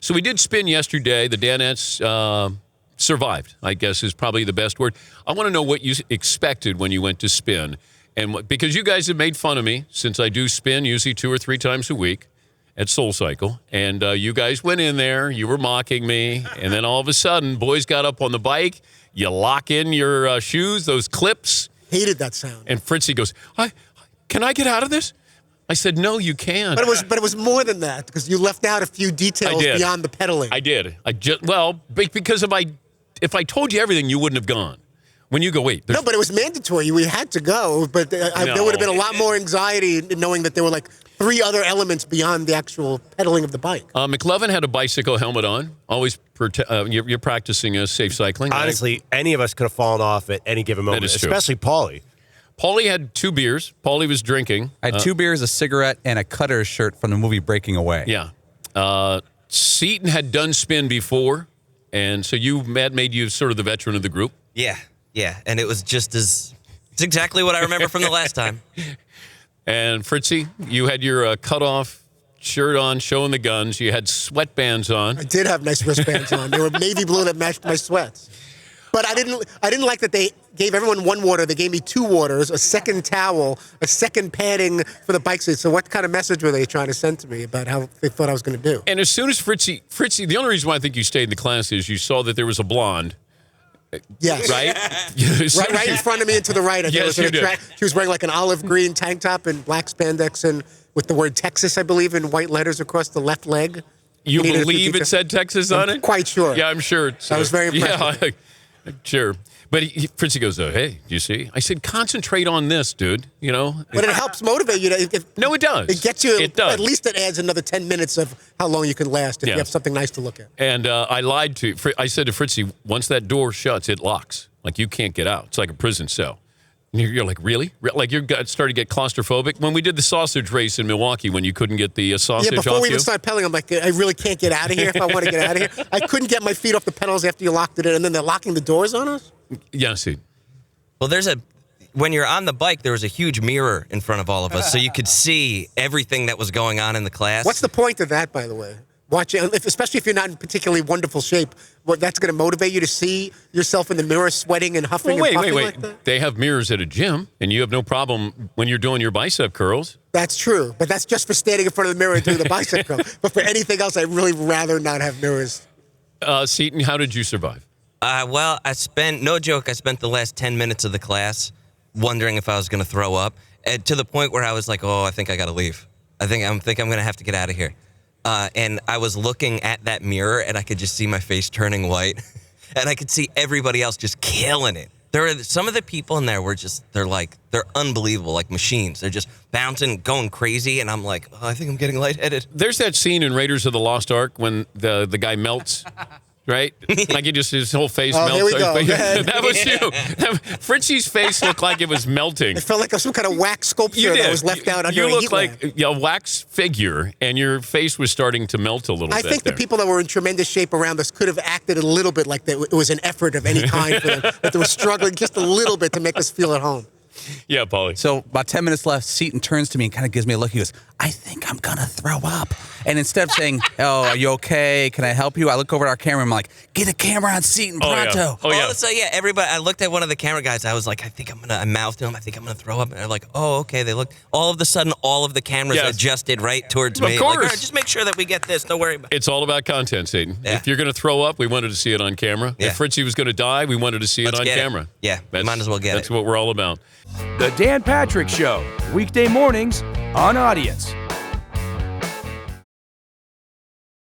So we did spin yesterday. The Danettes survived, I guess is probably the best word. I want to know what you expected when you went to spin. And because you guys have made fun of me since I do spin usually 2 or 3 times a week at SoulCycle. And you guys went in there. You were mocking me. And then all of a sudden, boys got up on the bike. You lock in your shoes, those clips. Hated that sound. And Fritzy goes, can I get out of this? I said, no, you can't. But it was more than that because you left out a few details beyond the pedaling. I did. Because if I told you everything, you wouldn't have gone. When you go, wait. No, but it was mandatory. We had to go, but there would have been a lot more anxiety knowing that there were like 3 other elements beyond the actual pedaling of the bike. McLovin had a bicycle helmet on. Always, you're practicing safe cycling. Honestly, any of us could have fallen off at any given moment, especially Paulie. Paulie had 2 beers. Paulie was drinking. I had 2 beers, a cigarette, and a Cutter shirt from the movie Breaking Away. Yeah. Seton had done spin before, and so Matt made you sort of the veteran of the group. Yeah, and it was it's exactly what I remember from the last time. And Fritzy, you had your cut-off shirt on, showing the guns. You had sweatbands on. I did have nice wristbands on. They were navy blue that matched my sweats. But I didn't like that they gave everyone 1 water. They gave me 2 waters, a second towel, a second padding for the bike seat. So what kind of message were they trying to send to me about how they thought I was going to do? And as soon as Fritzy, the only reason why I think you stayed in the class is you saw that there was a blonde. Yes. Right? right in front of me and to the right. Yes, you did. She was wearing like an olive green tank top and black spandex and with the word Texas, I believe, in white letters across the left leg. You believe it said Texas on it? Quite sure. Yeah, I'm sure. I was very impressed. Yeah, sure. But Fritzy goes, hey, do you see? I said, concentrate on this, dude. But it helps motivate you. No, it does. It gets you. It does. At least it adds another 10 minutes of how long you can last if you have something nice to look at. And I lied to I said to Fritzy, once that door shuts, it locks. Like you can't get out. It's like a prison cell. And you're like, really? Like you started to get claustrophobic? When we did the sausage race in Milwaukee, when you couldn't get the sausage off before we you? even started pedaling, I'm like, I really can't get out of here if I want to get out of here. I couldn't get my feet off the pedals after you locked it in, and then they're locking the doors on us? Yeah, see. Well, when you're on the bike, there was a huge mirror in front of all of us, so you could see everything that was going on in the class. What's the point of that, by the way? Watching, especially if you're not in particularly wonderful shape, that's going to motivate you to see yourself in the mirror sweating and huffing and puffing like that? They have mirrors at a gym, and you have no problem when you're doing your bicep curls. That's true, but that's just for standing in front of the mirror and doing the bicep curl. But for anything else, I'd really rather not have mirrors. Seton, how did you survive? Well, I spent the last 10 minutes of the class wondering if I was going to throw up, to the point where I was like, I think I got to leave. I think I'm going to have to get out of here. And I was looking at that mirror, and I could just see my face turning white. And I could see everybody else just killing it. Some of the people in there they're unbelievable, like machines. They're just bouncing, going crazy, and I'm like, I think I'm getting lightheaded. There's that scene in Raiders of the Lost Ark when the guy melts. Right? Like his whole face melts. Here we go. That was you. Fritzy's face looked like it was melting. It felt like some kind of wax sculpture that was left out under a heat You looked like a wax figure, and your face was starting to melt a little bit. I think the people that were in tremendous shape around us could have acted a little bit like it was an effort of any kind for them. That they were struggling just a little bit to make us feel at home. Yeah, Paulie. So about 10 minutes left, Seton turns to me and kind of gives me a look. He goes, I think I'm going to throw up. And instead of saying, are you okay? Can I help you? I look over at our camera and I'm like, get a camera on Seton pronto. So everybody, I looked at one of the camera guys. I was like, I mouthed to him, I think I'm going to throw up. And they're like, okay. They looked. All of a sudden, all of the cameras adjusted right towards me. Of course. Like, all right, just make sure that we get this. Don't worry about it. It's all about content, Seton. Yeah. If you're going to throw up, we wanted to see it on camera. Yeah. If Fritzy was going to die, we wanted to see it on camera. Yeah, might as well get it. That's what we're all about. The Dan Patrick Show, weekday mornings on Audience.